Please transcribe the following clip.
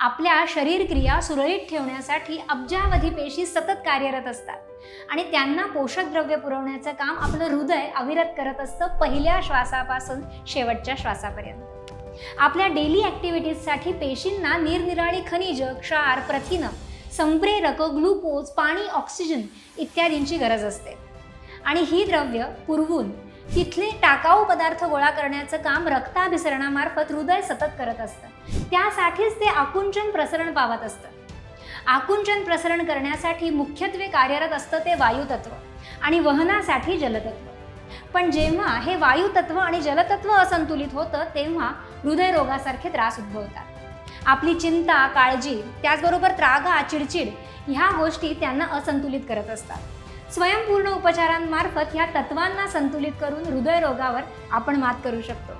आपल्या शरीर क्रिया सुरळीत ठेवण्यासाठी अब्जावधी पेशी सतत कार्यरत असतात आणि त्यांना पोषक द्रव्य पुरवण्याचं काम आपलं हृदय अविरत करत असतं, पहिल्या श्वासापासून शेवटच्या श्वासापर्यंत। आपल्या डेली ॲक्टिव्हिटीजसाठी पेशींना निरनिराळी खनिज, क्षार, प्रथिनं, संप्रेरक, ग्लुकोज, पाणी, ऑक्सिजन इत्यादींची गरज असते आणि ही द्रव्य पुरवून तिथले टाकाऊ पदार्थ गोळा करण्याचं काम रक्ताभिसरणामार्फत हृदय सतत करत असतं। त्यासाठीच ते आकुंचन प्रसरण पावत असतं। आकुंचन प्रसरण करण्यासाठी मुख्यत्वे कार्यरत असतं ते वायुतत्व आणि वहनासाठी जलतत्व। पण जेव्हा हे वायुतत्व आणि जलतत्व असंतुलित होतं तेव्हा हृदयरोगासारखे त्रास उद्भवतात। आपली चिंता, काळजी, त्याचबरोबर त्रागा, चिडचिड ह्या गोष्टी त्यांना असंतुलित करत असतात। स्वयंपूर्ण उपचारांमार्फत ह्या तत्वांना संतुलित करून हृदयरोगावर आपण मात करू शकतो।